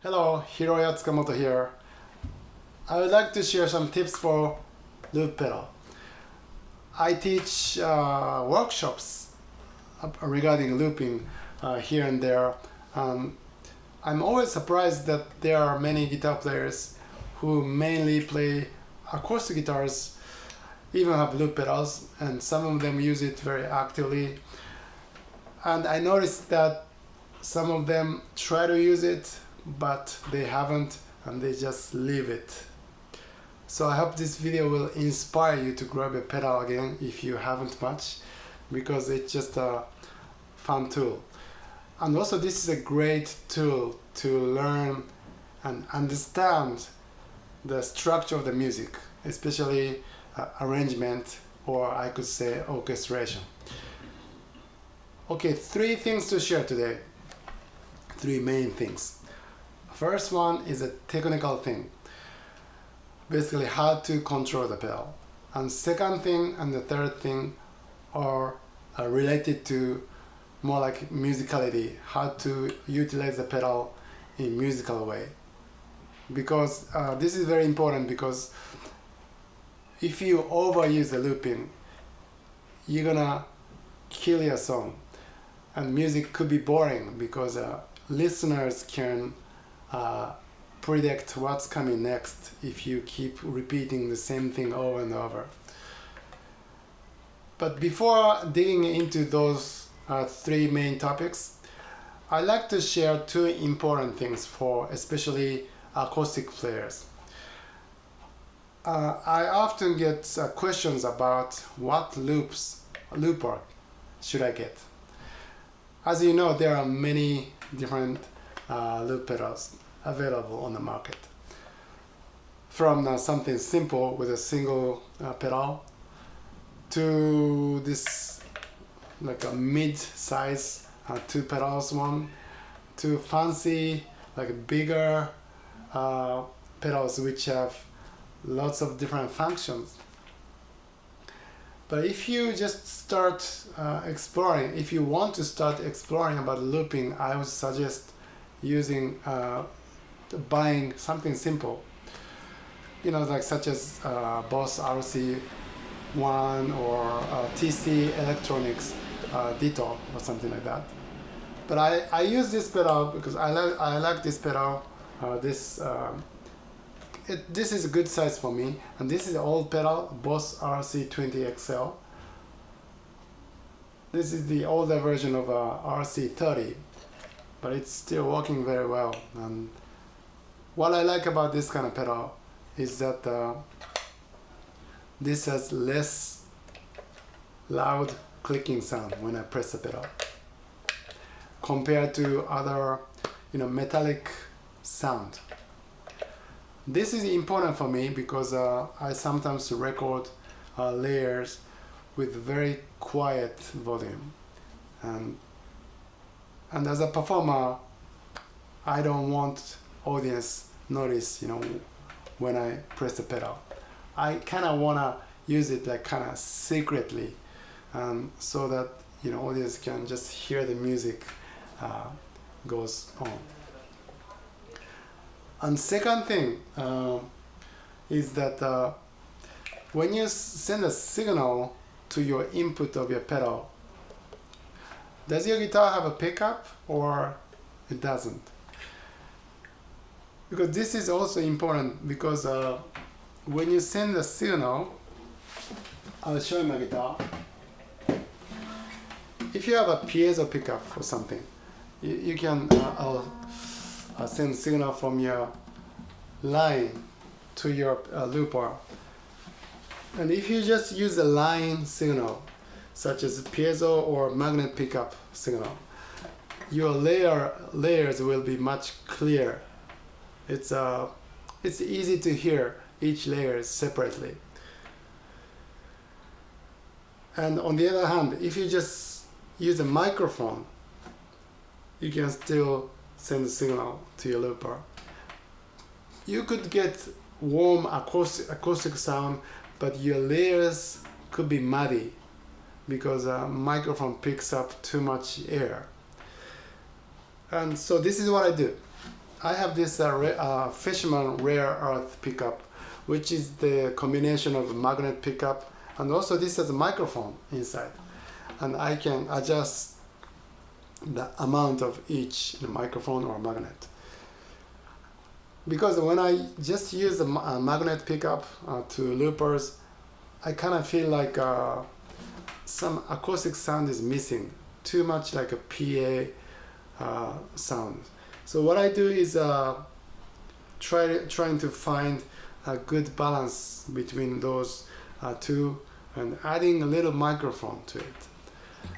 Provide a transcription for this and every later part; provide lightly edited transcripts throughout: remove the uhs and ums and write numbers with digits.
Hello, Hiroya Tsukamoto here. I would like to share some tips for loop pedal. I teach workshops regarding looping here and there. I'm always surprised that there are many guitar players who mainly play acoustic guitars, even have loop pedals, and some of them use it very actively. And I noticed that some of them try to use it, but they haven't, and they just leave it. So I hope this video will inspire you to grab a pedal again if you haven't much, because it's just a fun tool. And also this is a great tool to learn and understand the structure of the music, especially arrangement, or I could say orchestration. Okay, 3 things to share today. 3 main things. First one is a technical thing, basically how to control the pedal. And second thing and the third thing are related to more like musicality, how to utilize the pedal in musical way. Because this is very important, because if you overuse the looping, you're gonna kill your song, and music could be boring because listeners can predict what's coming next if you keep repeating the same thing over and over. But before digging into those 3 main topics, I'd like to share 2 important things for especially acoustic players. I often get questions about what looper should I get. As you know, there are many different loop pedals available on the market. From something simple with a single pedal to this like a mid-size 2 pedals one, to fancy like bigger pedals which have lots of different functions. But if you just start exploring, if you want to start exploring about looping, I would suggest using buying something simple, you know, like such as Boss RC1 or TC Electronics Ditto or something like that. But I use this pedal because I like this pedal. This is a good size for me, and this is the old pedal, Boss RC20XL. This is the older version of RC30, but it's still working very well. And what I like about this kind of pedal is that this has less loud clicking sound when I press the pedal compared to other, you know, metallic sound. This is important for me because I sometimes record layers with very quiet volume, and as a performer, I don't want audience notice, you know, when I press the pedal. I kind of want to use it like kind of secretly, so that, you know, audience can just hear the music goes on. And second thing is that when you send a signal to your input of your pedal, does your guitar have a pickup or it doesn't? Because this is also important, because when you send a signal, I'll show you my guitar. If you have a piezo pickup or something, you can I'll send signal from your line to your looper. And if you just use a line signal, such as piezo or magnet pickup signal, your layers will be much clearer. It's easy to hear each layer separately. And on the other hand, if you just use a microphone, you can still send a signal to your looper. You could get warm acoustic sound, but your layers could be muddy because a microphone picks up too much air. And so this is what I do. I have this Fishman rare earth pickup, which is the combination of magnet pickup, and also this has a microphone inside, and I can adjust the amount of each microphone or magnet. Because when I just use a magnet pickup to loopers, I kind of feel like some acoustic sound is missing, too much like a PA sound. So what I do is trying to find a good balance between those two and adding a little microphone to it.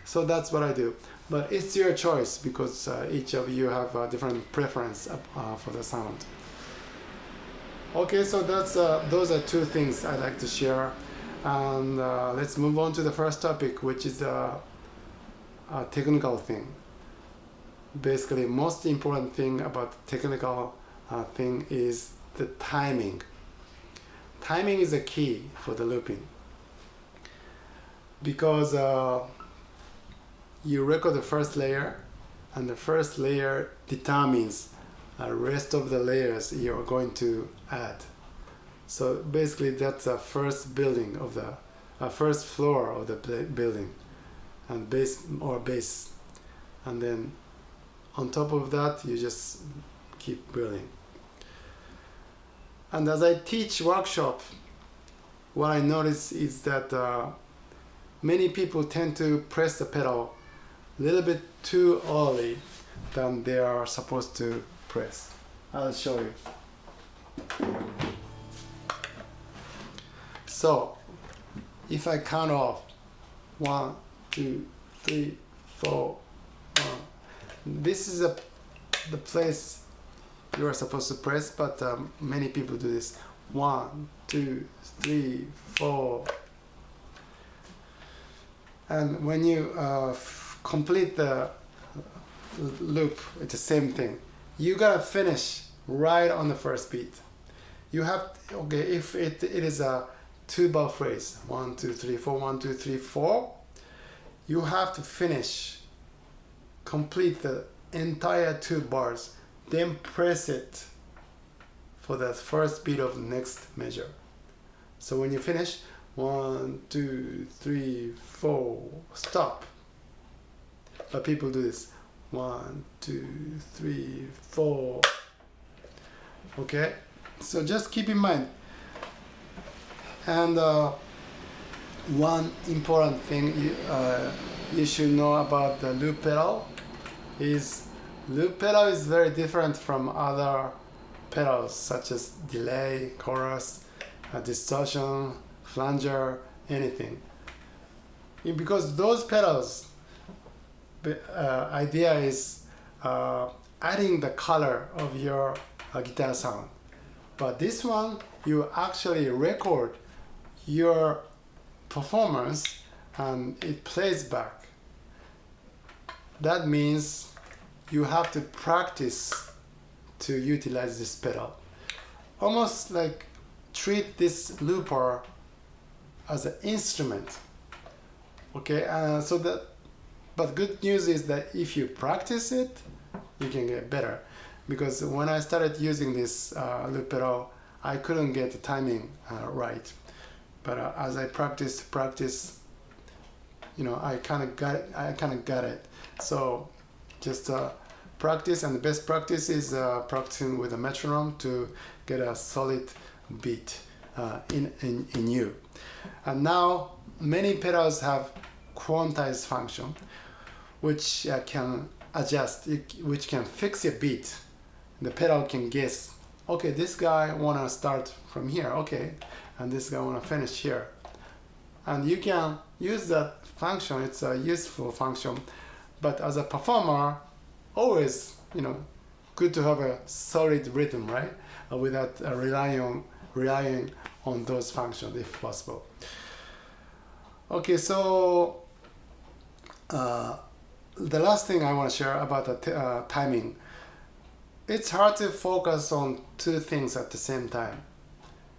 So that's what I do. But it's your choice, because each of you have a different preference for the sound. Okay, so that's those are two things I like to share. And let's move on to the first topic, which is a technical thing. Basically, most important thing about technical thing is the timing. Timing is a key for the looping, because you record the first layer, and the first layer determines the rest of the layers you're going to add. So basically, that's the first building of the first floor of the building, and base, and then on top of that, you just keep building. And as I teach workshop, what I notice is that many people tend to press the pedal a little bit too early than they are supposed to press. I'll show you. So if I count off 1, 2, 3, 4, this is the place you are supposed to press, but many people do this. 1, 2, 3, 4. And when you complete the loop, it's the same thing. You gotta finish right on the first beat. You have, okay, if it is a 2-bar phrase, 1, 2, 3, 4, 1, 2, 3, 4, you have to finish, complete the entire 2 bars, then press it for the first beat of the next measure. So when you finish, 1, 2, 3, 4, stop. But people do this. 1, 2, 3, 4. Okay? So just keep in mind. And one important thing you should know about the loop pedal is loop pedal is very different from other pedals such as delay, chorus, distortion, flanger, anything. Because those pedals, the idea is adding the color of your guitar sound. But this one, you actually record your performance and it plays back. That means you have to practice to utilize this pedal. Almost like treat this looper as an instrument. Okay, so that, but good news is that if you practice it, you can get better. Because when I started using this loop pedal, I couldn't get the timing right. But as I practice, you know, I kind of got it. So just practice, and the best practice is practicing with a metronome to get a solid beat in you. And now many pedals have quantized function, which can adjust, which can fix a beat. The pedal can guess, okay, this guy wanna start from here, okay, and this guy wanna finish here. And you can use that function, it's a useful function, but as a performer, always, you know, good to have a solid rhythm, right? Without relying on those functions if possible. Okay, so the last thing I want to share about the timing. It's hard to focus on two things at the same time.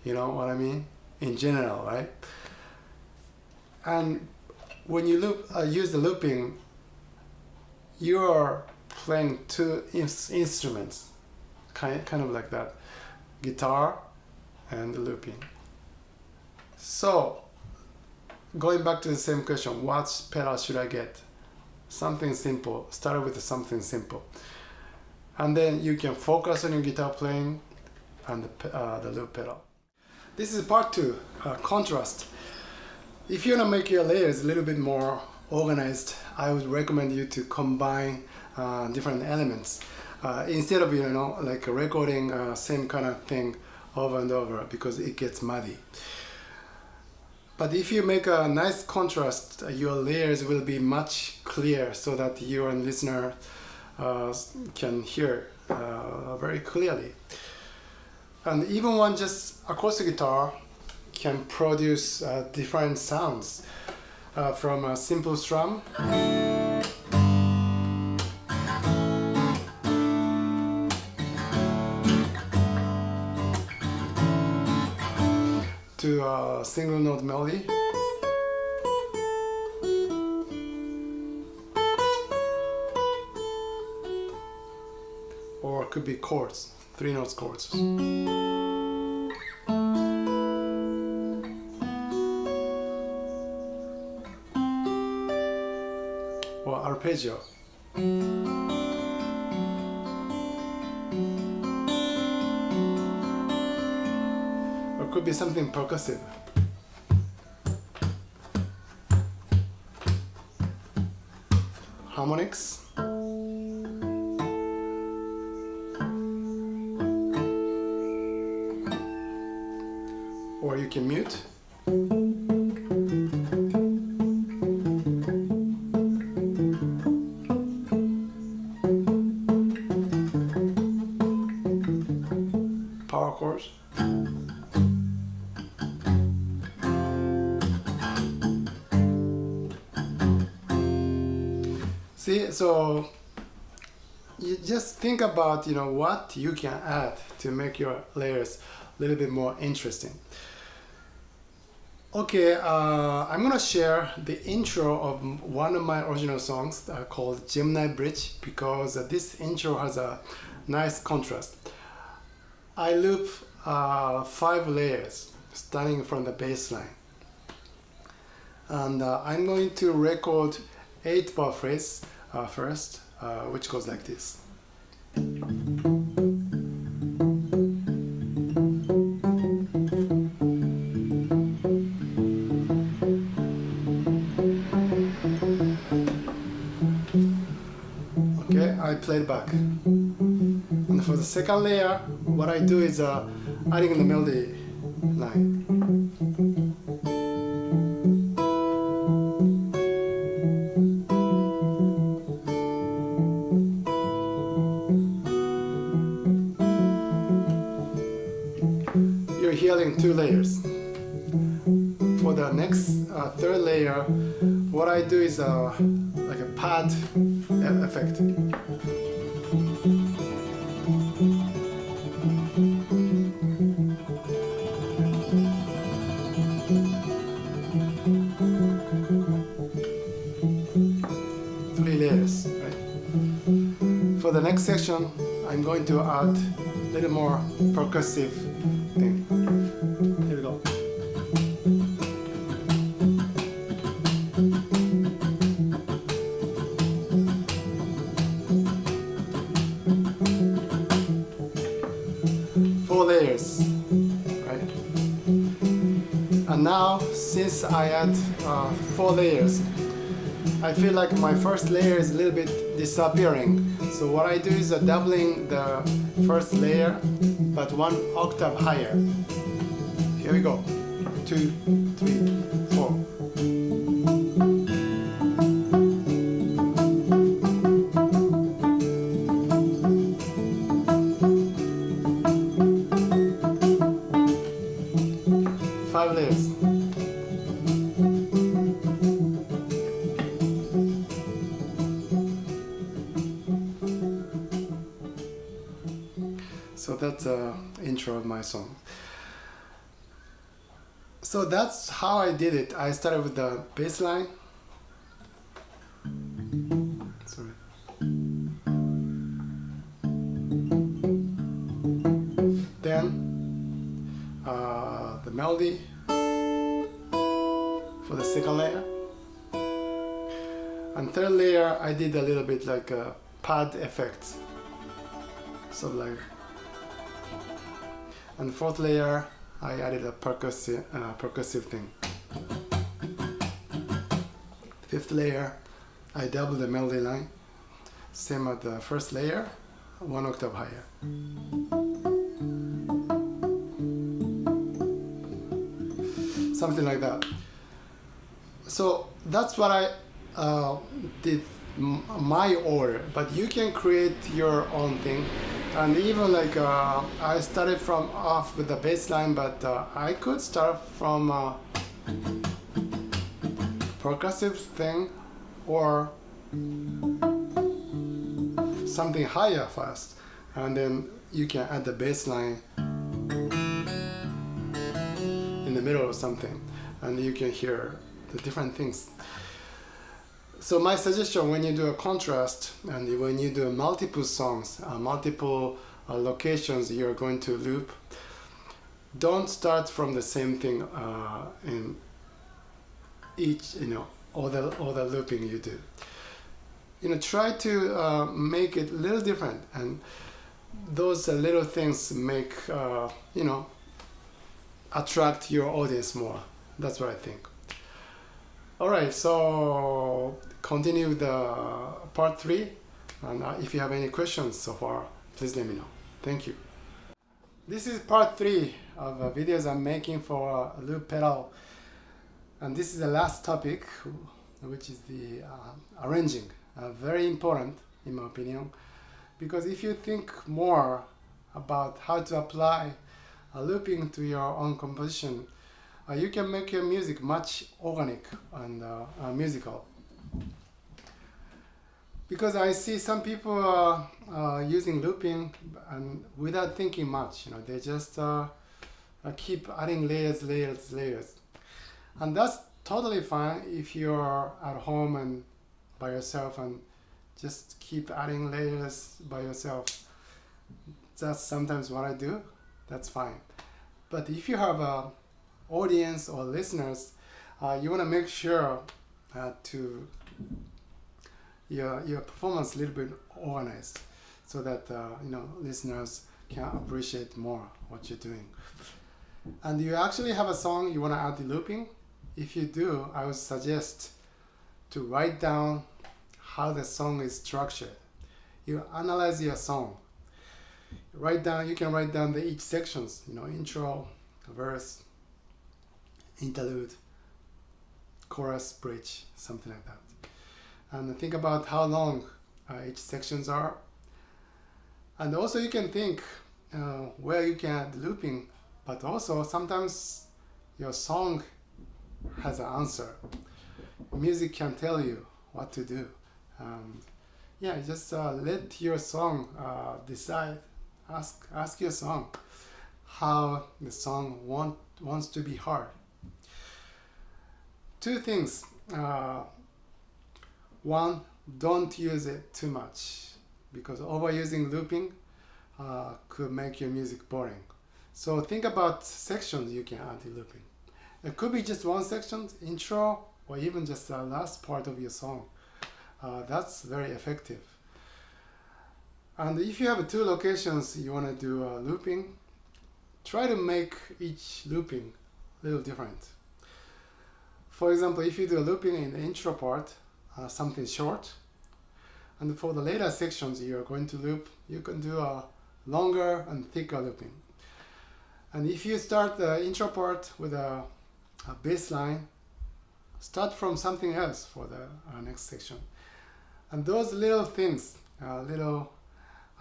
You know what I mean? In general, right? And when you use the looping, you are playing two instruments, kind of like that, guitar and looping. So going back to the same question, what pedal should I get? Something simple. Start with something simple, and then you can focus on your guitar playing and the loop pedal. This is part 2, contrast. If you want to make your layers a little bit more organized, I would recommend you to combine different elements instead of like recording same kind of thing over and over, because it gets muddy. But if you make a nice contrast, your layers will be much clearer, so that you and listener can hear very clearly. And even one just acoustic guitar can produce different sounds from a simple strum to a single note melody, or it could be chords, 3 notes chords, or arpeggio. Or it could be something percussive. Harmonics. Or you can mute. Power chords. See, so you just think about what you can add to make your layers a little bit more interesting. Okay, I'm gonna share the intro of one of my original songs called Gemini Bridge, because this intro has a nice contrast. I loop 5 layers starting from the bass line, and I'm going to record 8-bar phrase first, which goes like this. Okay, I play it back. And for the second layer, what I do is adding the melody line. You're hearing 2 layers. For the next third layer, what I do is like a pad effect. Layers, right? For the next section, I'm going to add a little more percussive thing. Here we go. Four layers, right? And now, since I add 4 layers, I feel like my first layer is a little bit disappearing. So what I do is doubling the first layer, but 1 octave higher. Here we go. 2, 3, 4. Five layers. So that's the intro of my song. So that's how I did it. I started with the bass line, melody for the second layer. And third layer, I did a little bit like a pad effect. So like, and fourth layer, I added a percussive thing. Fifth layer, I doubled the melody line. Same as the first layer, 1 octave higher. Something like that. So that's what I did my order, but you can create your own thing. And even like I started from off with the bass line, but I could start from percussive thing or something higher first, and then you can add the bass line in the middle or something, and you can hear the different things. So my suggestion, when you do a contrast and when you do multiple songs, multiple locations you're going to loop, don't start from the same thing in each, all the looping you do. Try to make it a little different, and those little things make, attract your audience more. That's what I think. All right, so continue the part 3, and if you have any questions so far, please let me know. Thank you. This is part 3 of videos I'm making for loop pedal, and this is the last topic, which is the arranging. Very important in my opinion, because if you think more about how to apply looping to your own composition, you can make your music much organic and musical. Because I see some people using looping and without thinking much, they just keep adding layers. And that's totally fine if you're at home and by yourself and just keep adding layers by yourself. That's sometimes what I do. That's fine. But if you have a audience or listeners, you want to make sure to your performance a little bit organized, so that listeners can appreciate more what you're doing. And you actually have a song you want to add the looping. If you do, I would suggest to write down how the song is structured. You analyze your song. You can write down each sections, intro, verse, interlude, chorus, bridge, something like that. And think about how long each sections are. And also you can think where you can add looping, but also sometimes your song has an answer. Music can tell you what to do. Just let your song decide. Ask your song how the song wants to be heard. 2 things. One, don't use it too much, because overusing looping could make your music boring. So think about sections you can add the looping. It could be just one section, intro, or even just the last part of your song. That's very effective. And if you have 2 locations you want to do looping, try to make each looping a little different. For example, if you do a looping in the intro part, something short, and for the later sections you're going to loop, you can do a longer and thicker looping. And if you start the intro part with a bass line, start from something else for the next section. And those little things, little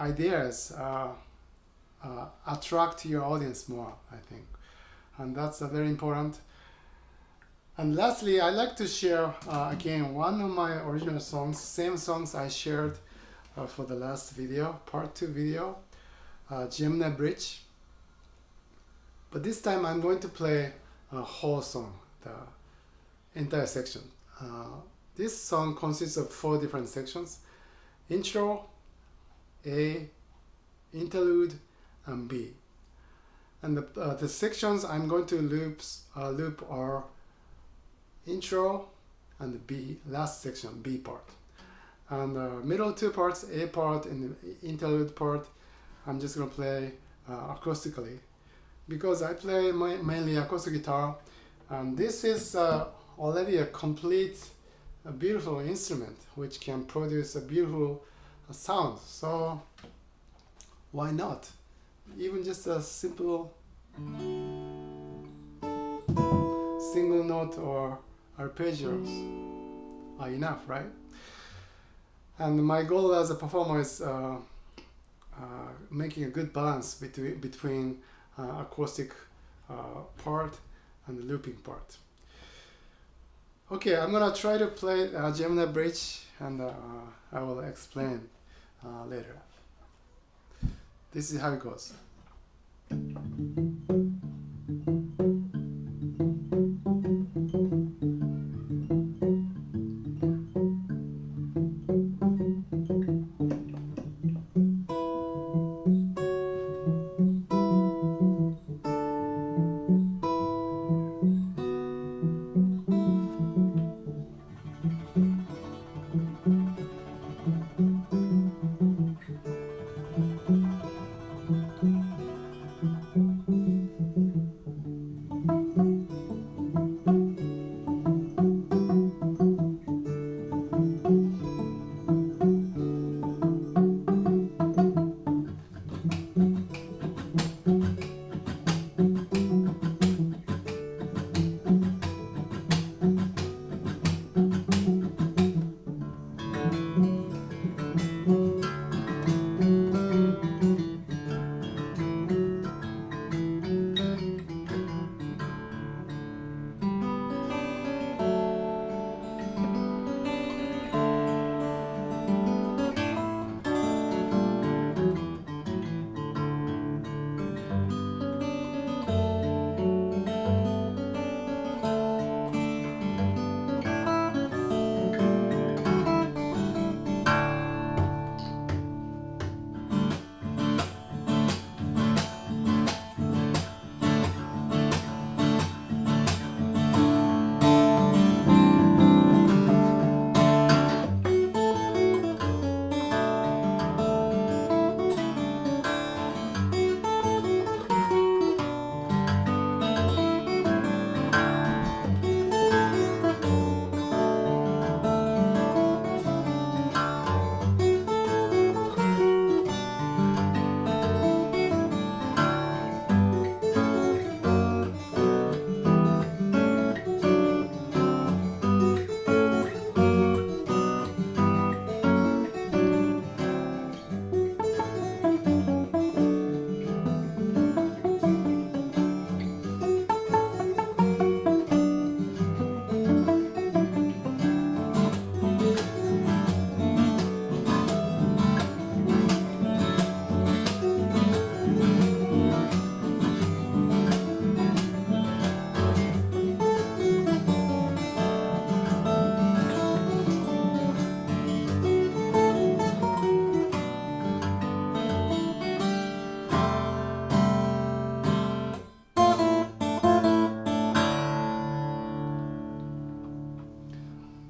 ideas attract your audience more, I think. And that's very important. And lastly, I like to share again one of my original songs, same songs I shared for the last video, part 2 video, Gemini Bridge. But this time I'm going to play a whole song, the entire section. This song consists of 4 different sections: intro, A, interlude, and B. And the sections I'm going to loop are intro and the B, last section, B part. And the middle two parts, A part and the interlude part, I'm just going to play acoustically, because I play mainly acoustic guitar, and this is already a complete, a beautiful instrument which can produce a beautiful sound. So why not? Even just a simple single note or arpeggios are enough, right? And my goal as a performer is making a good balance between acoustic part and the looping part. Okay, I'm gonna try to play Gemini Bridge, and I will explain later. This is how it goes.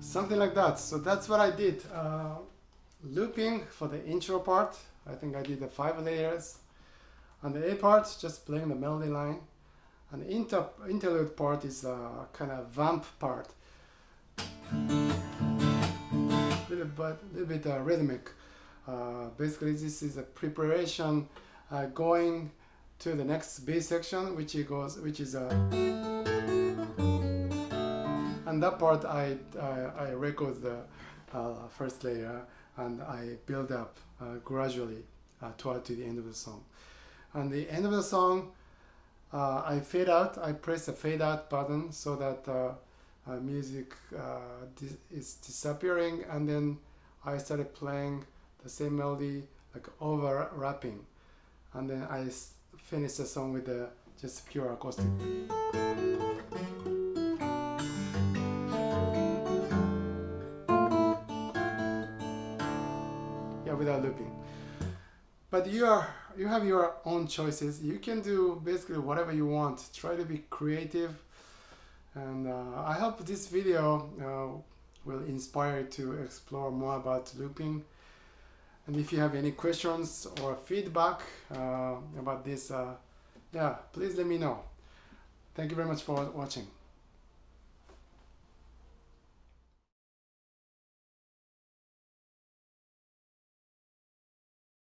Something like that. So that's what I did. Looping for the intro part, I think I did the 5 layers. And the A part, just playing the melody line. And the interlude part is kind of vamp part. Little bit rhythmic. Basically, this is a preparation going to the next B section, which is and that part I record the first layer, and I build up gradually toward to the end of the song. And the end of the song, I fade out. I press the fade out button so that music is disappearing, and then I started playing the same melody, like overlapping, and then I finish the song with just pure acoustic. Yeah, without looping. But you are you have your own choices. You can do basically whatever you want. Try to be creative, and I hope this video will inspire you to explore more about looping. And if you have any questions or feedback about this, yeah, please let me know. Thank you very much for watching.